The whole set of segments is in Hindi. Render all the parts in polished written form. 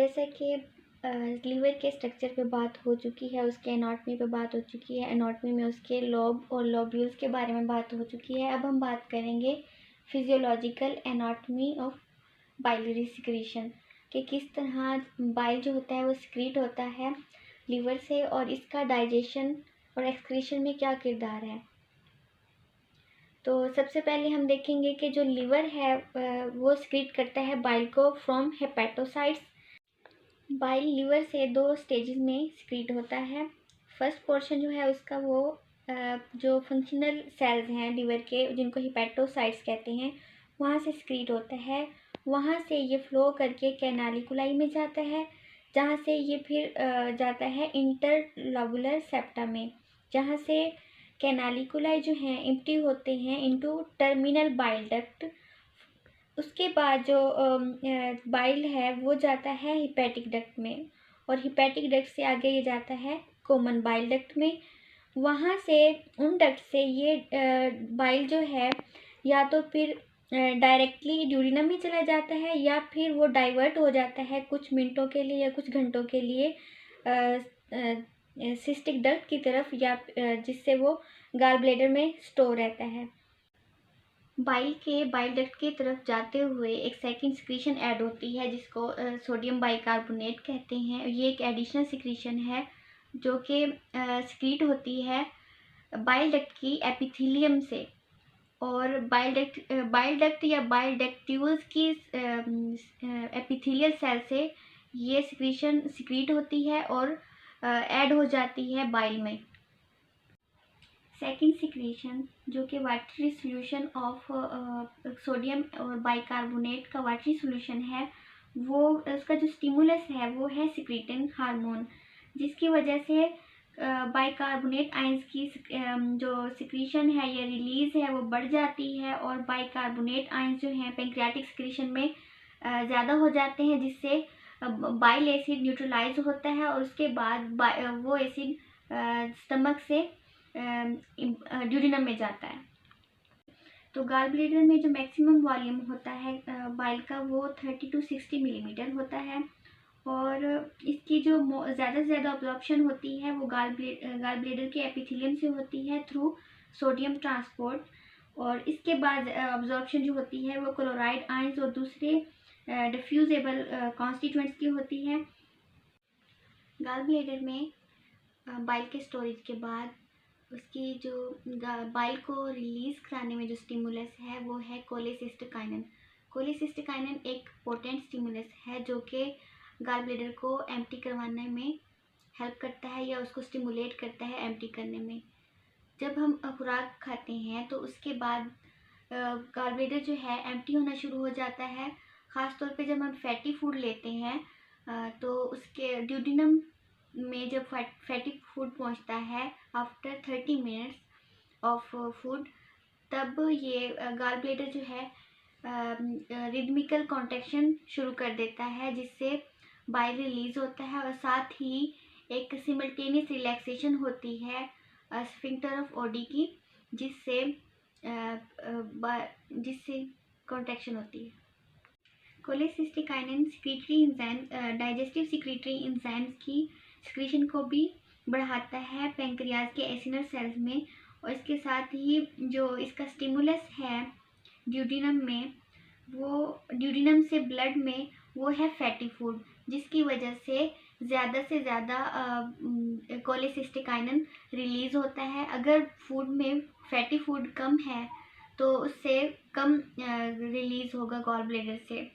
जैसे कि लीवर के स्ट्रक्चर पे बात हो चुकी है, उसके एनाटॉमी पे बात हो चुकी है, एनाटॉमी में उसके लोब और लोब्यूल्स के बारे में बात हो चुकी है। अब हम बात करेंगे physiological anatomy of biliary secretion कि किस तरह बाइल जो होता है वो सिक्रीट होता है लीवर से और इसका डाइजेशन और एक्सक्रीशन में क्या किरदार है। तो सबसे पहले हम देखेंगे कि जो लीवर है वो सिक्रीट करता है बाइल को फ्रॉम हेपेटोसाइट्स। बाइल लीवर से 2 स्टेजेस में सिक्रीट होता है। फर्स्ट पोर्शन जो है उसका वो जो फंक्शनल सेल्स हैं लीवर के जिनको हिपेटोसाइट्स कहते हैं वहाँ से सिक्रीट होता है। वहाँ से ये फ्लो करके कैनालिकुलाई में जाता है, जहाँ से ये फिर जाता है इंटरलोबुलर सेप्टा में, जहाँ से कैनालिकुलाई जो हैं एम्प्टी होते हैं इनटू टर्मिनल बाइल डक्ट। उसके बाद जो बाइल है वो जाता है हिपैटिक डक्ट में और हिपैटिक डक्ट से आगे ये जाता है कॉमन बाइल डक्ट में। वहाँ से उन डक्ट से ये बाइल जो है या तो फिर डायरेक्टली ड्यूरिनम में चला जाता है या फिर वो डाइवर्ट हो जाता है कुछ मिनटों के लिए या कुछ घंटों के लिए सिस्टिक डक्ट की तरफ या जिससे वो गाल ब्लैडर में स्टोर रहता है। बाइल के बाइल डक्ट की तरफ जाते हुए एक सेकंड सिक्रीशन ऐड होती है जिसको सोडियम बाइकार्बोनेट कहते हैं। ये एक एडिशनल सिक्रीशन है जो कि सिक्रीट होती है बाइल डक्ट की एपिथेलियम से और बाइल डक्ट या बाइल डक्ट्यूल्स की एपिथेलियल सेल से ये सिक्रीशन सिक्रीट होती है और ऐड हो जाती है बाइल में। सेकेंड सिक्रीशन जो कि वाटरी सोल्यूशन ऑफ सोडियम और बाइकार्बोनेट का वाटरी सोल्यूशन है, वो उसका जो स्टिमुलस है वो है सिक्रीटिन हार्मोन, जिसकी वजह से बाइकार्बोनेट आयंस की जो सिक्रीशन है या रिलीज है वो बढ़ जाती है और बाइकार्बोनेट आयंस जो हैं पेंक्रियाटिक सिक्रीशन में ज़्यादा हो जाते हैं, जिससे बाइल एसिड न्यूट्रलाइज होता है और उसके बाद वो एसिड स्टमक से ड्यूरिनम में जाता है। तो गाल ब्लैडर में जो मैक्सिमम वॉल्यूम होता है बाइल का वो 30 to 60 मिलीमीटर होता है और इसकी जो ज़्यादा से ज़्यादा अब्जॉर्प्शन होती है वो गाल ब्लैडर के एपिथेलियम से होती है थ्रू सोडियम ट्रांसपोर्ट, और इसके बाद अब्जॉर्प्शन जो होती है वो क्लोराइड आयंस और दूसरे डिफ्यूजेबल कॉन्स्टिट्यूएंट्स की होती है। गाल ब्लैडर में बाइल के स्टोरेज के बाद उसकी जो बाइल को रिलीज़ कराने में जो स्टिमुलस है वो है कोलेसिस्टोकाइनिन। कोलेसिस्टोकाइनिन एक पोटेंट स्टिमुलस है जो कि गाल ब्लैडर को एम्प्टी करवाने में हेल्प करता है या उसको स्टिमुलेट करता है एम्प्टी करने में। जब हम खुराक खाते हैं तो उसके बाद गाल ब्लैडर जो है एम्प्टी होना शुरू हो जाता है। ख़ास तौर पे जब हम फैटी फूड लेते हैं तो उसके ड्यूडिनम में जब फैटी फूड पहुंचता है आफ्टर 30 मिनट्स ऑफ फूड, तब ये गाल ब्लैडर जो है रिदमिकल कॉन्ट्रैक्शन शुरू कर देता है जिससे बाइल रिलीज होता है और साथ ही एक सिमल्टेनियस रिलैक्सेशन होती है स्फिंक्टर ऑफ ओडी की, जिससे कॉन्ट्रैक्शन होती है। Cholecystokinin secretory enzyme digestive secretory enzymes की सिक्रीशन को भी बढ़ाता है पैंक्रियाज के एसिनल सेल्स में, और इसके साथ ही जो इसका स्टिमुलस है ड्यूडिनम में, वो ड्यूडिनम से ब्लड में वो है फैटी फूड, जिसकी वजह से ज़्यादा कोलेसिस्टोकाइनिन रिलीज़ होता है। अगर फूड में फैटी फूड कम है तो उससे कम रिलीज़ होगा गॉल ब्लैडर से।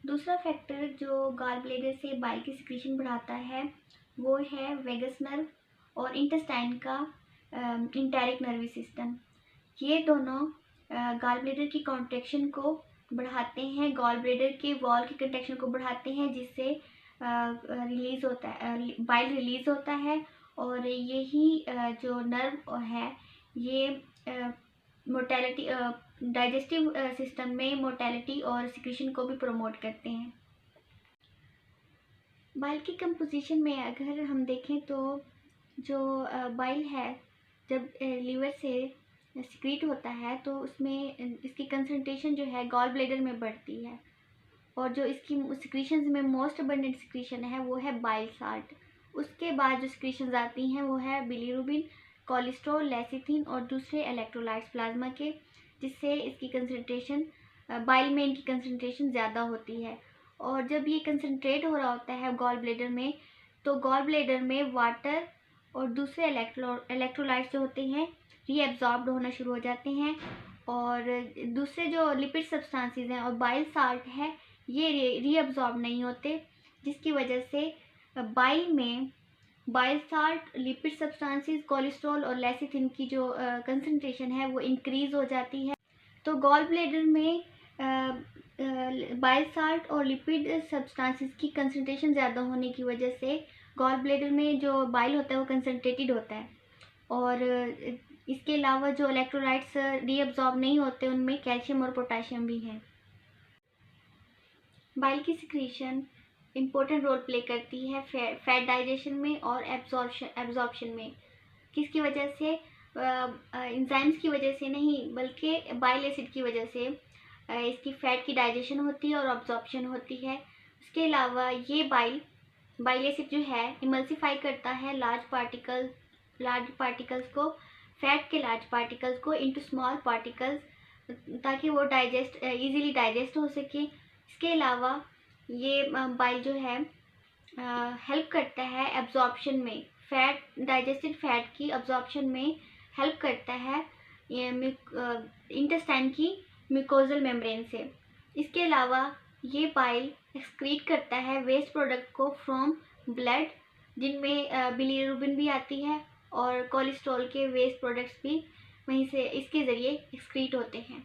दूसरा फैक्टर जो गाल ब्लैडर से बाइल की सिक्रीशन बढ़ाता है वो है वेगस नर्व और इंटेस्टाइन का इंटेरिक नर्वस सिस्टम। ये दोनों गाल ब्लैडर की कॉन्ट्रैक्शन को बढ़ाते हैं, गॉल ब्लैडर के वॉल की कॉन्ट्रैक्शन को बढ़ाते हैं, जिससे रिलीज होता है बाइल रिलीज होता है, और यही जो नर्व है ये मोटेलिटी डाइजेस्टिव सिस्टम में मोटेलिटी और सिक्रीशन को भी प्रमोट करते हैं। बाइल की कंपोजिशन में अगर हम देखें तो जो बाइल है जब लीवर से सिक्रीट होता है तो उसमें इसकी कंसंट्रेशन जो है गॉल ब्लैडर में बढ़ती है, और जो इसकी सिक्रीशंस में मोस्ट अबंडेंट सिक्रीशन है वो है बाइल साल्ट। उसके बाद जो सिक्रीशंस आती हैं वो है बिलीरुबिन, कोलेस्ट्रॉल, लेसिथिन और दूसरे इलेक्ट्रोलाइट्स प्लाज्मा के, जिससे इसकी कंसनट्रेशन बाइल में इनकी कंसनट्रेशन ज़्यादा होती है। और जब ये कंसनट्रेट हो रहा होता है गॉल ब्लैडर में, तो गॉल ब्लैडर में वाटर और दूसरे इलेक्ट्रोलाइट्स जो होते हैं रीएब्जॉर्ब्ड होना शुरू हो जाते हैं, और दूसरे जो लिपिड सब्सटेंसेस हैं और बाइल साल्ट है ये रीअब्जॉर्ब नहीं होते, जिसकी वजह से बाइल में bile salt, lipid substances, cholesterol और लेसिथिन की जो कंसनट्रेशन है वो इंक्रीज़ हो जाती है। तो गॉल ब्लैडर में बाइल साल्ट और लिपिड सब्सटेंसेस की कंसनट्रेशन ज़्यादा होने की वजह से गॉल ब्लैडर में जो बाइल होता है वो कंसनट्रेटेड होता है, और इसके अलावा जो इलेक्ट्रोलाइट्स रीअब्जॉर्ब नहीं होते उनमें कैल्शियम और पोटाशियम भी हैं। बाइल की सिक्रीशन इम्पोर्टेंट रोल प्ले करती है फैट डाइजेशन में और एब्जॉर्प्शन में। किसकी वजह से? एंजाइम्स की वजह से नहीं, बल्कि बाइल एसिड की वजह से इसकी फैट की डाइजेशन होती है और अब्जॉर्प्शन होती है। उसके अलावा ये बाइल एसिड जो है इमल्सिफाई करता है लार्ज पार्टिकल्स को, फैट के लार्ज पार्टिकल्स को इनटू स्मॉल पार्टिकल्स, ताकि वो इजीली डाइजेस्ट हो सके। इसके अलावा ये बाइल जो है हेल्प करता है एब्जॉर्प्शन में, डाइजेस्टेड फैट की अब्जॉर्प्शन में हेल्प करता है ये इंटेस्टाइन की म्यूकोजल मेम्ब्रेन से। इसके अलावा ये बाइल एक्सक्रीट करता है वेस्ट प्रोडक्ट को फ्रॉम ब्लड, जिनमें बिलीरुबिन भी आती है और कोलेस्ट्रॉल के वेस्ट प्रोडक्ट्स भी वहीं से इसके ज़रिए एक्सक्रीट होते हैं।